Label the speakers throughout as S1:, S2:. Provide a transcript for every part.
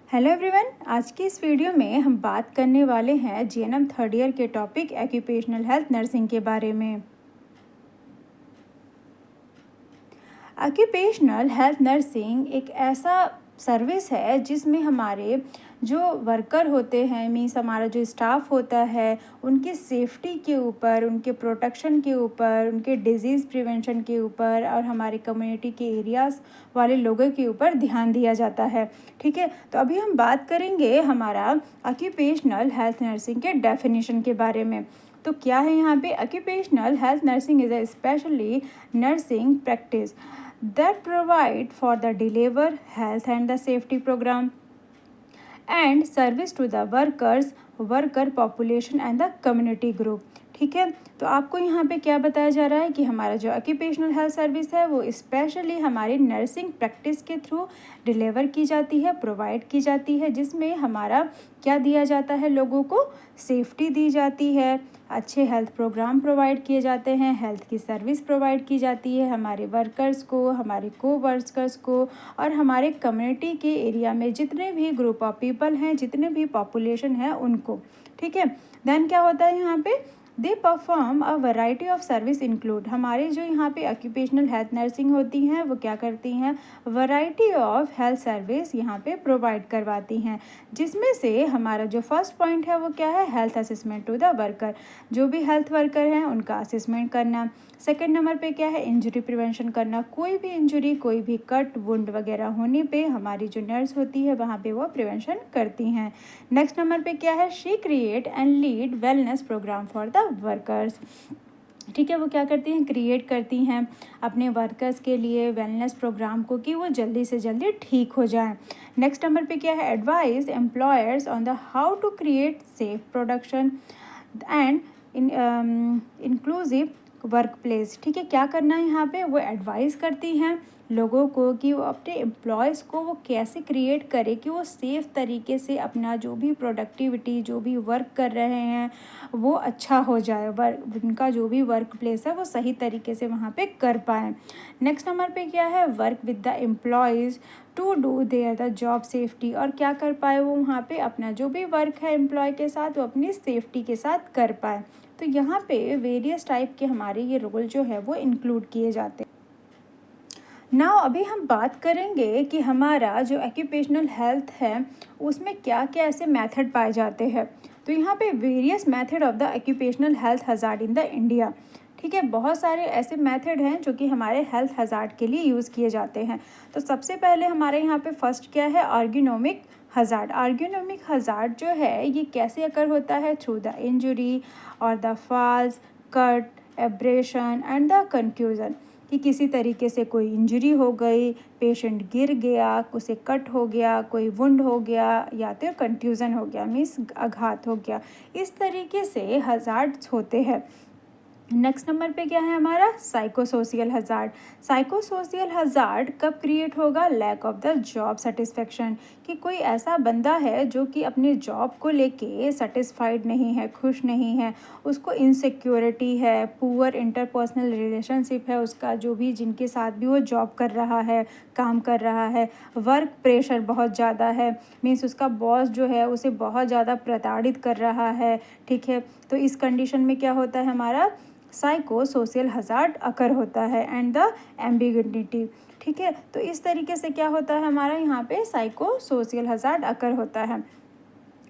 S1: Hello everyone, आज की इस वीडियो में हम बात करने वाले हैं जीएनएम थर्ड ईयर के टॉपिक एक्यूपेशनल हेल्थ नर्सिंग के बारे में। ऑक्यूपेशनल हेल्थ नर्सिंग एक ऐसा सर्विस है जिसमें हमारे जो वर्कर होते हैं मीन्स हमारा जो स्टाफ होता है उनकी सेफ्टी के ऊपर, उनके प्रोटेक्शन के ऊपर, उनके डिजीज़ प्रिवेंशन के ऊपर और हमारे कम्युनिटी के एरियाज़ वाले लोगों के ऊपर ध्यान दिया जाता है। ठीक है, तो अभी हम बात करेंगे हमारा ऑक्यूपेशनल हेल्थ नर्सिंग के डेफिनेशन के बारे में। तो क्या है यहाँ पे? Occupational health nursing is a specially nursing practice that provide for the deliver health and the safety program and service to the worker population and the community group। ठीक है, तो आपको यहाँ पे क्या बताया जा रहा है कि हमारा जो ऑक्यूपेशनल हेल्थ सर्विस है वो स्पेशली हमारी नर्सिंग प्रैक्टिस के थ्रू डिलीवर की जाती है, प्रोवाइड की जाती है, जिसमें हमारा क्या दिया जाता है, लोगों को सेफ्टी दी जाती है, अच्छे हेल्थ प्रोग्राम प्रोवाइड किए जाते हैं, हेल्थ की सर्विस प्रोवाइड की जाती है हमारे वर्कर्स को, हमारे को वर्कर्स को और हमारे कम्युनिटी के एरिया में जितने भी ग्रुप ऑफ पीपल हैं, जितने भी पॉपुलेशन है उनको। ठीक है, देन क्या होता है यहाँ पे? They perform a variety of service include. हमारे जो यहाँ पे ऑक्यूपेशनल हेल्थ नर्सिंग होती हैं वो क्या करती हैं? वैरायटी ऑफ हेल्थ सर्विस यहाँ पे प्रोवाइड करवाती हैं, जिसमें से हमारा जो फर्स्ट पॉइंट है वो क्या है? Health assessment to the worker. जो भी हेल्थ वर्कर हैं उनका असेसमेंट करना। सेकेंड नंबर पे क्या है? इंजरी प्रिवेंशन करना। कोई भी इंजरी, कोई भी कट वुंड वगैरह होने पे हमारी जो नर्स होती है वहाँ पे वो प्रिवेंशन करती हैं। नेक्स्ट नंबर पे क्या है? She create and lead wellness program for the workers. ठीक है, वो क्या करती हैं? क्रिएट करती हैं अपने वर्कर्स के लिए वेलनेस प्रोग्राम को कि वो जल्दी से जल्दी ठीक हो जाएं। नेक्स्ट नंबर पे क्या है? Advise employers on the how to create safe production and inclusive work place. ठीक है, क्या करना है यहाँ पे? वो एडवाइस करती हैं लोगों को कि वो अपने एम्प्लॉयज़ को वो कैसे क्रिएट करे कि वो सेफ़ तरीके से अपना जो भी प्रोडक्टिविटी, जो भी वर्क कर रहे हैं वो अच्छा हो जाए, वर्क उनका जो भी वर्क प्लेस है वो सही तरीके से वहाँ पे कर पाएँ। नेक्स्ट नंबर पे क्या है? Work with the employees to do their the job safety. और क्या कर पाए वो वहाँ पे? अपना जो भी वर्क है एम्प्लॉय के साथ वो अपनी सेफ्टी के साथ कर पाए। तो यहाँ पे वेरियस टाइप के हमारे ये रोल जो है वो इंक्लूड किए जाते हैं। नाउ अभी हम बात करेंगे कि हमारा जो ऑक्यूपेशनल हेल्थ है उसमें क्या क्या ऐसे मेथड पाए जाते हैं। तो यहाँ पे various method of the occupational health hazard in the India. ठीक है, बहुत सारे ऐसे मेथड हैं जो कि हमारे हेल्थ हज़ार्ड के लिए यूज़ किए जाते हैं। तो सबसे पहले हमारे यहाँ पे फर्स्ट क्या है? आर्गेनोमिक हज़ार्ड। आर्गेनोमिक हज़ार्ड जो है ये कैसे अकर होता है? थ्रू द इंजरी और the falls, cut, abrasion and the confusion. कि किसी तरीके से कोई इंजरी हो गई, पेशेंट गिर गया, उसे कट हो गया, कोई वुंड हो गया या तो कंट्यूजन हो गया मीन्स आघात हो गया। इस तरीके से हज़ार्ड्स होते हैं। नेक्स्ट नंबर पे क्या है हमारा? Psychosocial hazard. साइकोसोशियल हज़ार्ड कब क्रिएट होगा? Lack of the job satisfaction. कि कोई ऐसा बंदा है जो कि अपने जॉब को लेके सेटिस्फाइड नहीं है, खुश नहीं है, उसको इनसिक्योरिटी है, पुअर इंटरपर्सनल रिलेशनशिप है उसका, जो भी जिनके साथ भी वो जॉब कर रहा है, काम कर रहा है, वर्क प्रेशर बहुत ज़्यादा है, मीन्स उसका बॉस जो है उसे बहुत ज़्यादा प्रताड़ित कर रहा है। ठीक है, तो इस कंडीशन में क्या होता है? हमारा साइको सोशल हज़ार्ड अकर होता है एंड द एम्बिग्युइटी। ठीक है, तो इस तरीके से क्या होता है हमारा यहाँ पे? साइको सोशल हज़ार्ड अकर होता है।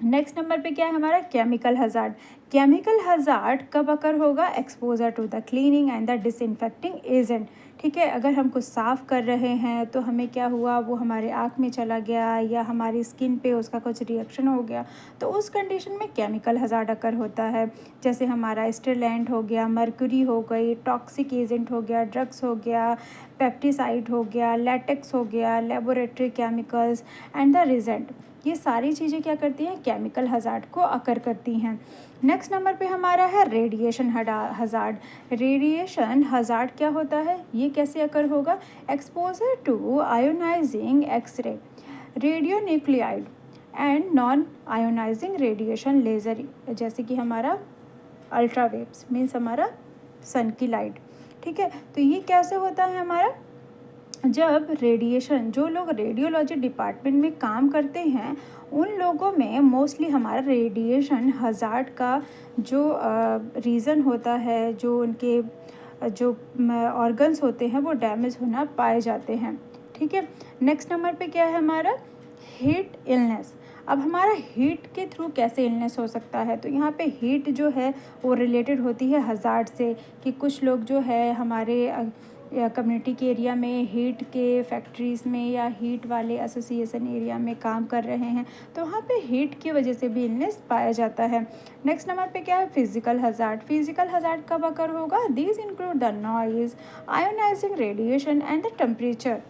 S1: नेक्स्ट नंबर पे क्या है हमारा? Chemical hazard. केमिकल हज़ार्ड कब अकर होगा? Exposure to the cleaning and the disinfecting agent. ठीक है, अगर हम कुछ साफ़ कर रहे हैं तो हमें क्या हुआ, वो हमारे आँख में चला गया या हमारी स्किन पे उसका कुछ रिएक्शन हो गया, तो उस कंडीशन में केमिकल हज़ार्ड अकर होता है। जैसे हमारा स्टेरलेंट हो गया, मर्क्यूरी हो गई, टॉक्सिक एजेंट हो गया, ड्रग्स हो गया, पेप्टिसाइड हो गया, लेटेक्स हो गया, laboratory chemicals and the reagent. ये सारी चीज़ें क्या करती हैं? केमिकल हज़ार्ड को अकर करती हैं। नेक्स्ट नंबर पे हमारा है रेडिएशन हज़ार्ड। रेडिएशन हज़ार्ड क्या होता है? ये कैसे अकर होगा? Exposure to ionizing x-ray, radionuclide and non ionizing radiation laser. जैसे कि हमारा अल्ट्रावेव्स मीन्स हमारा सन की लाइट। ठीक है, तो ये कैसे होता है हमारा? जब रेडिएशन, जो लोग रेडियोलॉजी डिपार्टमेंट में काम करते हैं उन लोगों में मोस्टली हमारा रेडिएशन हज़ार्ड का जो रीज़न होता है, जो उनके जो ऑर्गन्स होते हैं वो डैमेज होना पाए जाते हैं। ठीक है, नेक्स्ट नंबर पे क्या है हमारा, हीट इलनेस। अब हमारा हीट के थ्रू कैसे इलनेस हो सकता है, तो यहाँ पे हीट जो है वो रिलेटेड होती है हज़ार्ड से, कि कुछ लोग जो है हमारे कम्युनिटी के एरिया में हीट के फैक्ट्रीज़ में या हीट वाले एसोसिएशन एरिया में काम कर रहे हैं, तो वहाँ पे हीट की वजह से भी इलनेस पाया जाता है। नेक्स्ट नंबर पे क्या है, फिजिकल हज़ार्ड। फिजिकल हज़ार्ड कब अकर होगा, these include the noise, ionizing radiation and the temperature.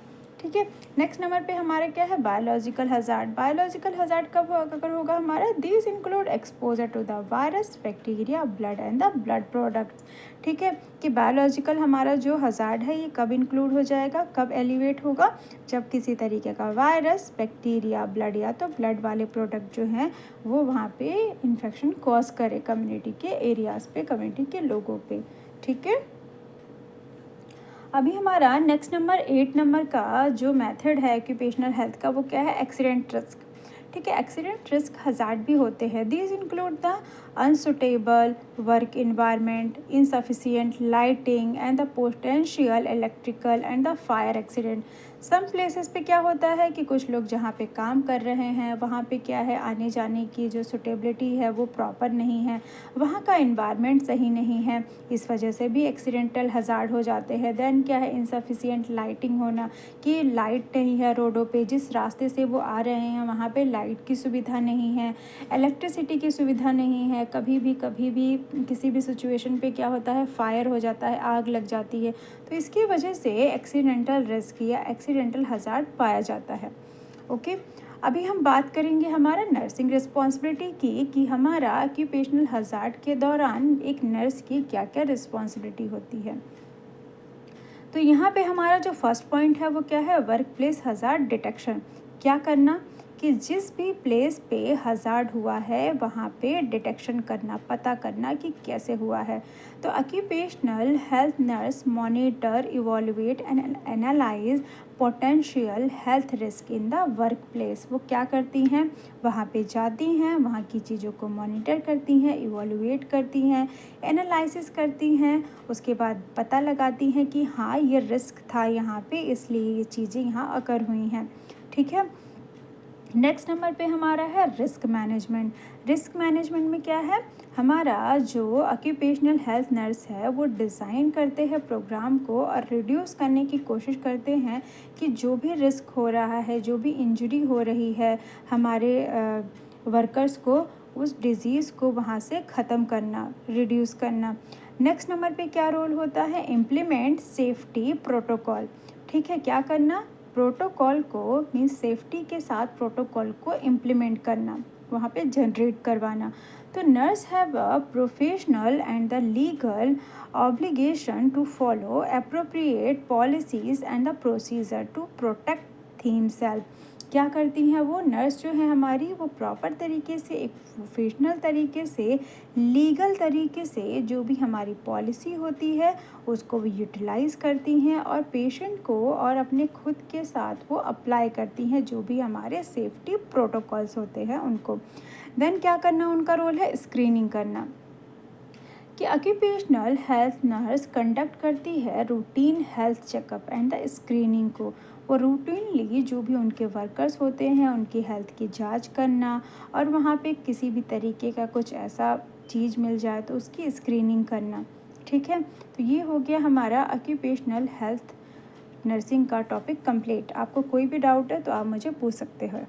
S1: ठीक है, नेक्स्ट नंबर पे हमारा क्या है, बायोलॉजिकल हज़ार्ड। बायोलॉजिकल हज़ार्ड कब अगर होगा हमारा, these include exposure to the virus, bacteria, blood and the blood products. ठीक है, कि बायोलॉजिकल हमारा जो हज़ार्ड है ये कब इंक्लूड हो जाएगा, कब एलिवेट होगा, जब किसी तरीके का वायरस, बैक्टीरिया, ब्लड या तो ब्लड वाले प्रोडक्ट जो हैं वो वहाँ पे इन्फेक्शन कॉज करे कम्युनिटी के एरियाज़ पे, कम्युनिटी के लोगों पे। ठीक है, अभी हमारा नेक्स्ट नंबर 8 नंबर का जो मेथड है ऑक्यूपेशनल हेल्थ का, वो क्या है, एक्सीडेंट रिस्क। ठीक है, एक्सीडेंट रिस्क हज़ार्ड भी होते हैं। These include the unsuitable work environment, insufficient lighting and the potential electrical and the fire accident. Some places पे क्या होता है कि कुछ लोग जहाँ पे काम कर रहे हैं वहाँ पे क्या है, आने जाने की जो सुटेबिलिटी है वो प्रॉपर नहीं है, वहाँ का इन्वायरमेंट सही नहीं है, इस वजह से भी एक्सीडेंटल हज़ार्ड हो जाते हैं। देन क्या है, इनसफिशिएंट लाइटिंग होना, कि लाइट नहीं है रोडों पे, जिस रास्ते से वो आ रहे हैं वहाँ पे लाइट की सुविधा नहीं है, इलेक्ट्रिसिटी की सुविधा नहीं है, कभी भी किसी भी सिचुएशन पे क्या होता है, फायर हो जाता है, आग लग जाती है, तो इसकी वजह से एक्सीडेंटल रिस्क या एक्सीडेंटल हज़ार्ड पाया जाता है। ओके, अभी हम बात करेंगे हमारा नर्सिंग रिस्पॉन्सिबिलिटी की, कि हमारा ऑक्यूपेशनल हज़ार्ड के दौरान एक नर्स की क्या क्या रिस्पॉन्सिबिलिटी होती है। तो यहाँ पे हमारा जो फर्स्ट पॉइंट है वो क्या है, वर्क प्लेस हज़ार्ड डिटेक्शन। क्या करना, कि जिस भी प्लेस पे हज़ार्ड हुआ है वहाँ पे डिटेक्शन करना, पता करना कि कैसे हुआ है। तो occupational health nurse monitor, evaluate and analyse potential health risk in the work place. वो क्या करती हैं, वहाँ पे जाती हैं, वहाँ की चीज़ों को मॉनिटर करती हैं, इवोल्यूएट करती हैं, एनालिसिस करती हैं, उसके बाद पता लगाती हैं कि हाँ ये रिस्क था यहाँ पे, इसलिए ये चीज़ें यहाँ अकर हुई हैं। ठीक है, नेक्स्ट नंबर पे हमारा है रिस्क मैनेजमेंट। रिस्क मैनेजमेंट में क्या है, हमारा जो ऑक्यूपेशनल हेल्थ नर्स है वो डिज़ाइन करते हैं प्रोग्राम को और रिड्यूस करने की कोशिश करते हैं कि जो भी रिस्क हो रहा है, जो भी इंजरी हो रही है हमारे वर्कर्स को, उस डिज़ीज़ को वहाँ से ख़त्म करना, रिड्यूस करना। नेक्स्ट नंबर पे क्या रोल होता है, इम्प्लीमेंट सेफ्टी प्रोटोकॉल। ठीक है, क्या करना, प्रोटोकॉल को मीन्स सेफ्टी के साथ प्रोटोकॉल को इम्प्लीमेंट करना, वहाँ पे जनरेट करवाना। तो nurse have a professional and the legal obligation to follow appropriate policies and the procedure to protect them self. क्या करती हैं वो नर्स जो है हमारी, वो प्रॉपर तरीके से, एक प्रोफेशनल तरीके से, लीगल तरीके से जो भी हमारी पॉलिसी होती है उसको भी यूटिलाइज़ करती हैं और पेशेंट को और अपने खुद के साथ वो अप्लाई करती हैं जो भी हमारे सेफ्टी प्रोटोकॉल्स होते हैं उनको। देन क्या करना, उनका रोल है स्क्रीनिंग करना, कि ऑक्यूपेशनल हेल्थ नर्स कंडक्ट करती है routine health checkup and the screening को। वो रूटीनली जो भी उनके वर्कर्स होते हैं उनकी हेल्थ की जांच करना, और वहाँ पे किसी भी तरीके का कुछ ऐसा चीज़ मिल जाए तो उसकी स्क्रीनिंग करना। ठीक है, तो ये हो गया हमारा ऑक्यूपेशनल हेल्थ नर्सिंग का टॉपिक कंप्लीट। आपको कोई भी डाउट है तो आप मुझे पूछ सकते हो।